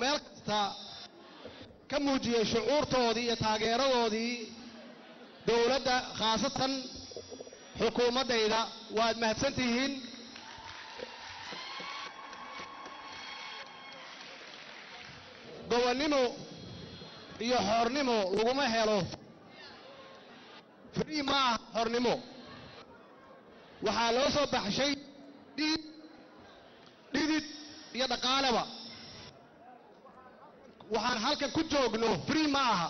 meel kasta ka muujiyay shucuurtoodii iyo taageeradoodii dowladda khaasatan xukuumaddayda waad mahadsantihiin gobonnimo iyo xornimo laguma helo free ma aha xornimo waxaa loo soo baxshay dhidid iyo dhaqaaleba waxaan halkan ku joogno free ma aha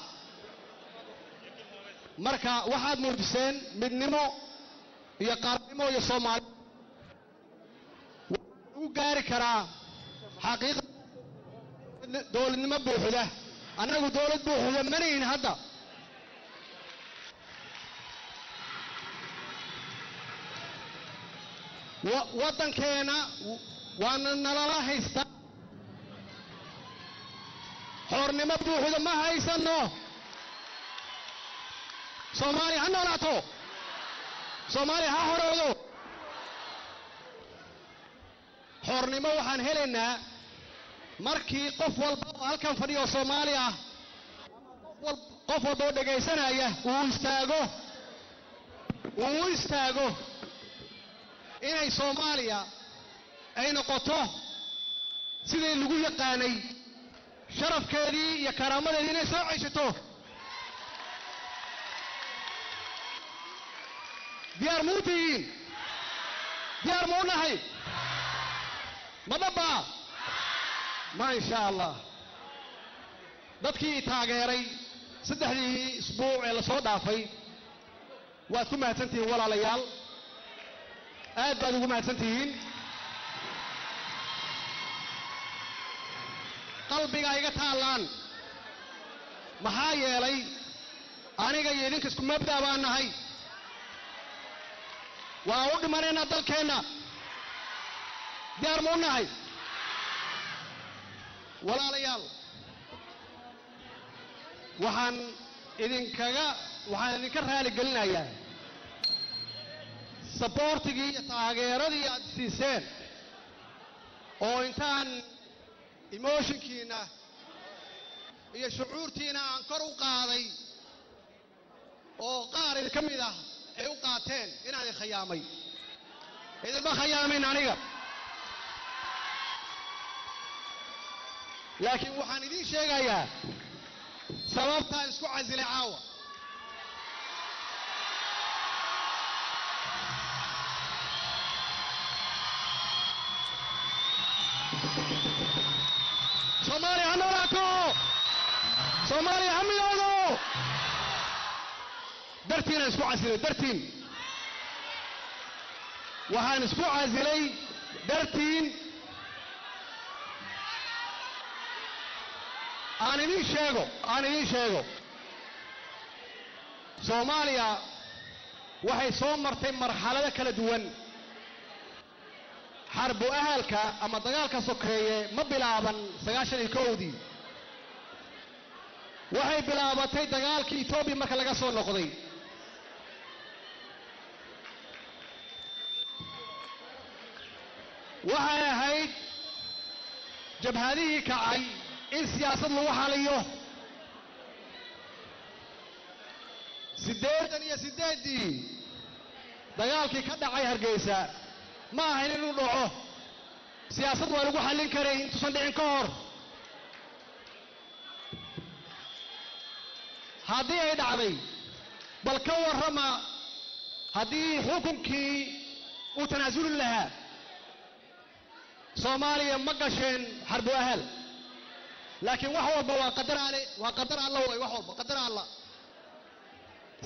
marka waxaad muujiseen midnimo iyo qaranimo iyo Soomaali u gaari karaa xaqiiqda dowladnimo buuxda annagu dowlad buuxda manihin hadda waddankeena waana nalala haysta xornimo buuxda ma haysano Soomaali ha noolaato Soomaali ha horoodo xornimo waxaan helaynaa markii qof walba oo halkan fadhiyo Soomaali ah qof walba oo dhageysanaya uu istaago inay Soomaaliya ay noqoto sidii lagu yaqaanay sharafkeedii iyo karaamadeedii inay soo ceshato diyaar muutiin diyaar muunahay madaba ما إن شاء الله dadkii taageeray saddexdii isbuuc ee la soo dhaafay waad ku mahadsantihiin walaalayaal aad baad ugu mahadsantihiin qalbiga iga taalaan maxaa yeelay aniga iyo idinka isku mabda baan nahay waa u dhimanaynaa dalkeenna diyaar ma u nahay walaalayaal waxaan idinka raali gelinayaa supportigii iyo taageeradii aad siiseen oo intaan emotionkiina iyo shucuurtiina aan kor u qaaday oo qaar idinka mid ah ay u qaateen inaan idin khiyaamay idinma khiyaamin aniga laakiin waxaan idiin sheegayaa sababtaan isku casilay caawa Soomaaliya ha noolaato Soomaaliya ha midoodo dartiinaan isku casilay dartiin waxaan isku casilay dartiin aan idiin sheego Soomaaliya waxay soo martay marxalado kala duwan xarbu ahalka ama dagaalka sokeeye ma bilaaban 91dii waxay bilaabatay dagaalkii Itoobiya marka laga soo noqday waxay ahayd jabhadihii kacay in siyaasad lagu xaliyo 88dii dagaalkii ka dhacay Hargeysa ma ahayn inuu dhaco siyaasad waa lagu xallin karay intuusan dhicin ka hor haddii ay dhacday bal ka warrama haddii xukunkii uu tanaasuli lahaa Soomaaliya ma gasheen xarbu ahal laakiin wax walba waa qadar Allah way wax walba qadar Allah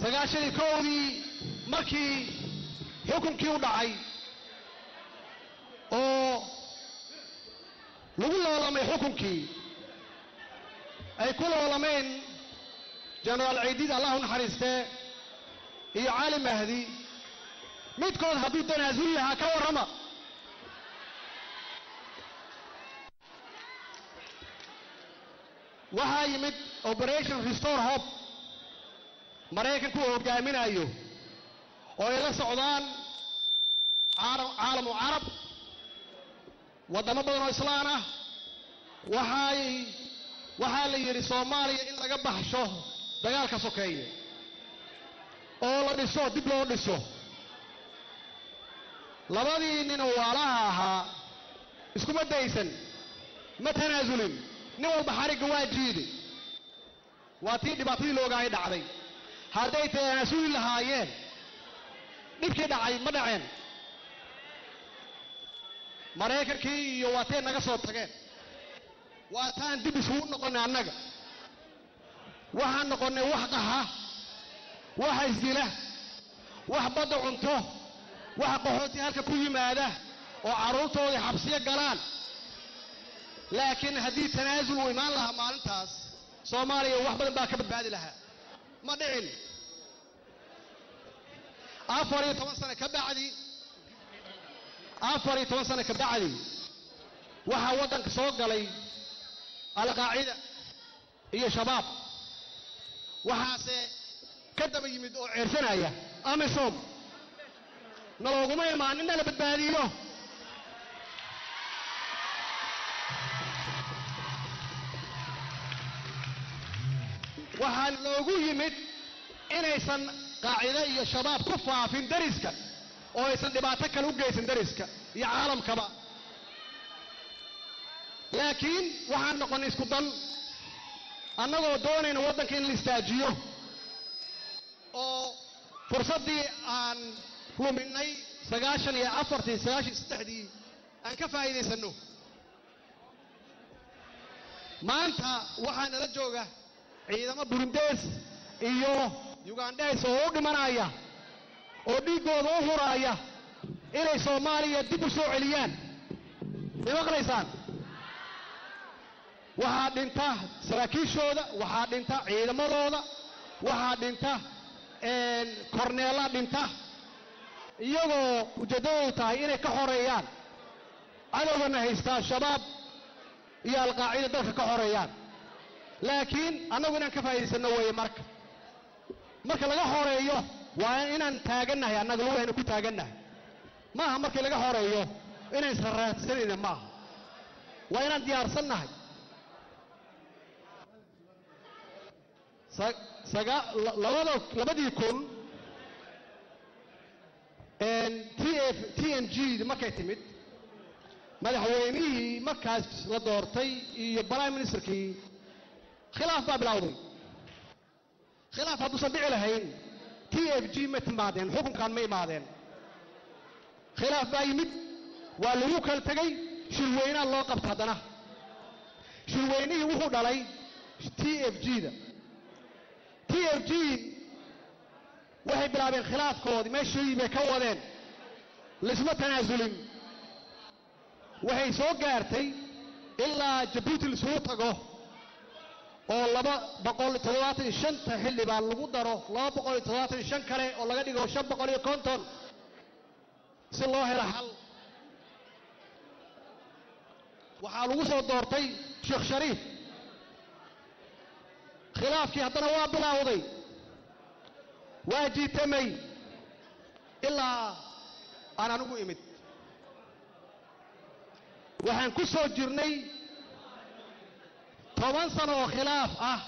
91dii markii xukunkii u dhacay oo lagu loolamay xukunkii ay ku loolameen General Ciidid Allah naxariiste iyo Cali Mahdi midkood hadduu tanaasul lahaa ka warrama waxaa yimid Operation Restore Hope Mareykanku hogaaminayo oo ay la socdaan caalamu carab wadamo badan oo Islaan ah waxaa la yidhi Soomaaliya in laga baxsho dagaalka sokeeye oo la dhiso dib loo dhiso labadii nin oo walaalaha ahaa iskuma daysan ma tanaasulin nin walba xariga waa jiiday waa tii dhibaatadii loogaay dhacday hadday tanaasuli lahaayeen dhibkii dhacay ma dhaceen Mareykankii iyo waateen naga soo tageen waataan dib isugu noqonay annaga waxaan noqonay wax qaha wax isdila wax badda cunto wax qaxooti halka ku yimaada oo caruurtooda xabsiyo galaan laakiin haddii tanaasul uu imaan lahaa maalintaas Soomaaliya wax badan baa ka badbaadi lahaa ma dhicin 14 sano ka bacdi 14 sano ka bacdi waxa wadanka soo galay al-qaacida iyo shabaab waxaase ka daba yimid oo ceersanaya amisom nalooguma imaanin in la badbaadiyo waxaa loogu yimid inaysan qaacida iyo shabaab ku faafin dariska oo aysan dhibaato kale u geysan dariska iyo caalamkaba laakiin waxaan noqonay isku dan annagoo doonayna waddanka in la istaajiyo oo fursaddii aan luminay 93 aan ka faa'iidaysanno maanta waxaa nala jooga ciidamo Burundees iyo Ugandees oo u dhimanaya oo dhiigooda u huraya inay Soomaaliya dib u soo celiyaan maqlaysaan waxaa dhinta saraakiishooda waxaa dhinta ciidamadooda waxaa dhinta korneela dhinta iyagoo ujeedadoodu tahay inay ka xoreeyaan cadowgana haystaa shabaab iyo al-qaacida dalka ka xoreeyaan laakiin annagu inaan ka faa'iidaysanno weeye marka laga xoreeyo waa inaan taagannahay annaga lugaheena ku taagannahay maaha markii laga xoreeyo inaan israadsanayna maaha waa inaan diyaarsannahay labadii kun TNG markay timid madaxweynihii markaas la doortay iyo prime ministerkii khilaaf baa bilowday khilaaf hadduusan dhici lahayn TFG ma timaadeen xukunkan ma imaadeen khilaaf baa yimid waa lagu kala tegay shirweynaa loo qabta haddana shirweynihii wuxuu dhalay TFG-da TFG waxay bilaabeen khilaafkoodii meeshii bay ka wadeen lisma tanaasulin waxay soo gaartay ilaa Djibouti isugu tago oo 275 xildhibaan lagu daro 275 kale oo laga dhigo 550 si loo helo xal waxaa lagu soo doortay Sheekh Shariif khilaafkii haddana waa bilowday waa jiitamay ilaa aan anigu imid waxaan ku soo jirnay 10 sano oo khilaaf ah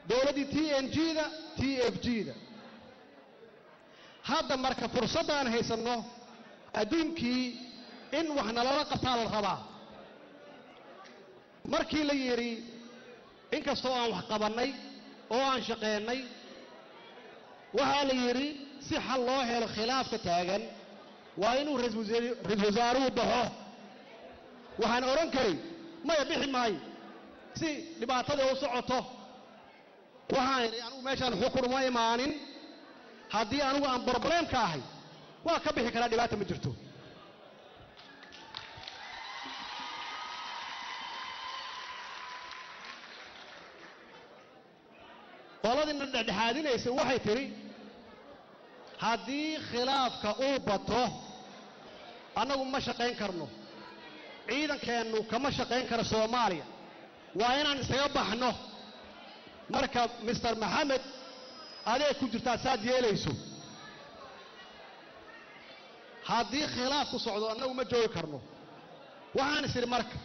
dowladdii TNG-da TFG-da hadda marka fursaddaan haysanno adduunkii in wax nalala qabtaa la rabaa markii la yidhi inkastoo aan wax qabannay oo aan shaqeynay waxaa la yidhi si xal loo helo khilaafka taagan waa inuu ra'iisul wasaaruhu baxo waxaan oran karay maya bixi maayo si dhibaatada u socoto waxaan yidhi anigu meeshaan xukun uma imaanin haddii anigu aan problemka ahay waa ka bixi karaa dhibaata ma jirto qoladina dhexdhexaadinaysa waxay tiri haddii khilaafka uu bato annagu ma shaqayn karno ciidankeennu kama shaqayn karo Soomaaliya waa inaan isaga baxno marka Mr. Maxamed adee ku jirtaa saad yeelayso haddii khilaafku socdo annagu ma joogi karno waxaan isiri marka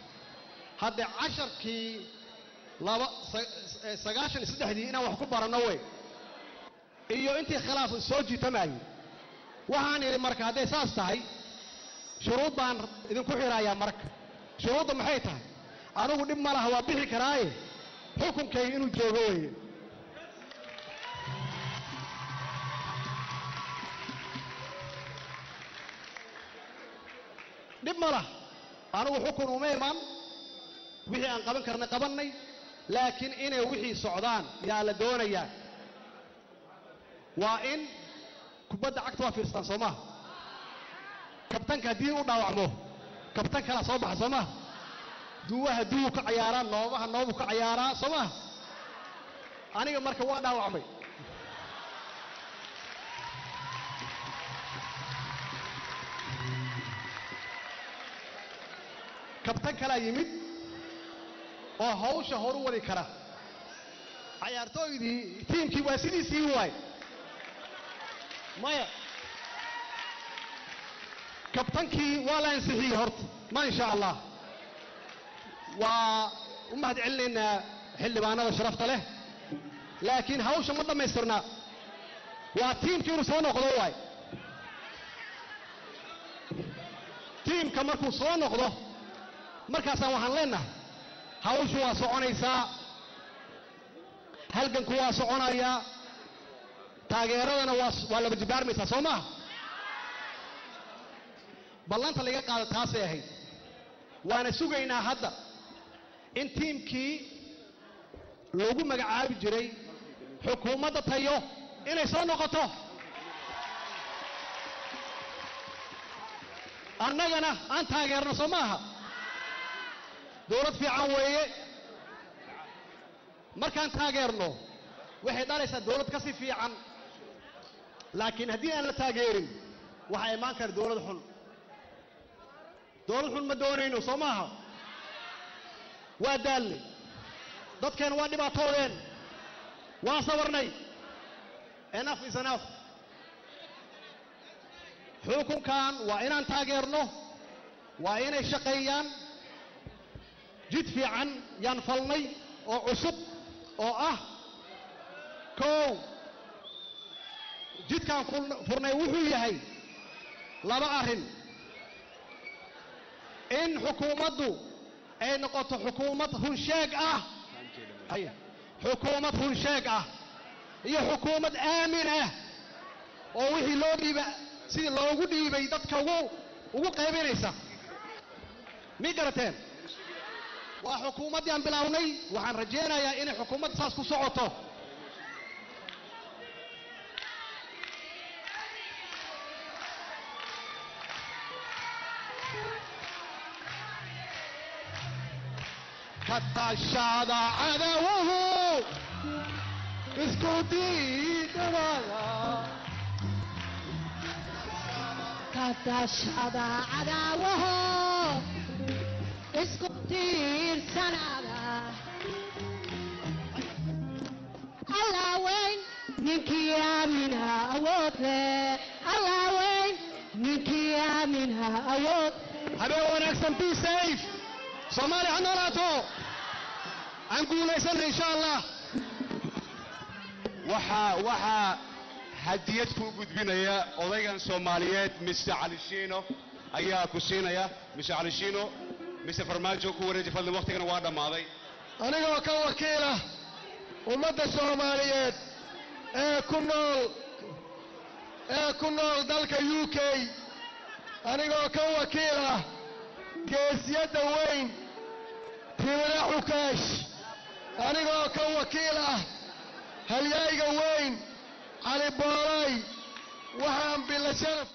هذا 10 كي لaba 93 inaan wax ku barano way iyo intii khilaaf soo jiitamay waxaan iri marka haday saas tahay shuruud baan idinku xirayaa marka shuruudda maxay tahay anigu dib ma laha waa bixi karaaye xukunkay inuu joogo way dib ma laha anigu xukun uma iman wixii aan qaban karnay qabanay laakiin inay wixii socdaan yaa la doonayaa waa in kubadda cagta waa fiirsan Soomaa kabtanka hadii uu dhaawacmo kabtan kala soo baxa Soomaa duwaha duu ka ciyaaraan noobaha noobu ka ciyaaraa Soomaa aniga marka waa dhaawacmay kabtan kala yimid oo hawsha horu wadi kara ciyaartooydii tiimkii waa sidiisii waay maya kabtankii waa la ansixiyay horta ma insha Allah waa umad cilina xildhibaanada sharafta leh laakiin hawsha ma dhameystirna waa tiimkii uu soo noqdo waay tiimka markuu soo noqdo markaas waxaan leenahay hawshu waa soconaysaa halganku waa soconaya taageeradana waa la jibaarmaysaa Soomaa ballanta laga qaado taasay ahayd waana sugaynaa hadda in tiimkii loogu magacaabi jiray xukuumadda tayo inay soo noqoto annagana aan taageerno Soomaaha dawlad fiican weeye markaan taageerno waxay dhalaysaa dawlad ka si fiican laakiin haddii aan la taageerin waxa imaan kara dawlad xun ma doonayno Soomaaha waa daalnay dadkeen waa dhibaatoodeen waa sabarnay enough is enough xukunkan waa inaan taageerno waa inay shaqeeyaan jid fiican yaan falnay oo cusub oo ah koow jidkaan furnay wuxuu yahay laba arrin in xukuumaddu ay noqoto xukuumad runsheeg ah xukuumad runsheeg ah iyo xukuumad aamin ah oo wixii loo dhiibay sidii loogu dhiibay dadka ugu qaybinaysa mi garateen waa xukuumaddii aan bilownay waxaan rajaynayaa inay xukuumadda saas ku socoto katashada cadawuhu isku diidabada katashada cadawuhu isku tiirsanada Allah weyn ninkii aaminha awoodle Allah weyn ninkii aaminha awood habeen wanaagsan be safe Soomaali ha noolaato aan guulaysan insha Allah waxaa hadiyad ku gudbinaya odaygan Soomaaliyeed Mr. Ali Shino ayaa ku siinaya Mr. Ali Shino Mr. Farmaajo ku wareejay fadlan waqtigana waa dhamaaday anigoo ka wakiila ummadda Soomaaliyeed ee ku nool dalka UK anigoo ka wakiila geesiyada weyn Timira Xukaash anigoo ka wakiila halyayga weyn Ali Boolay waxaan bila sharaf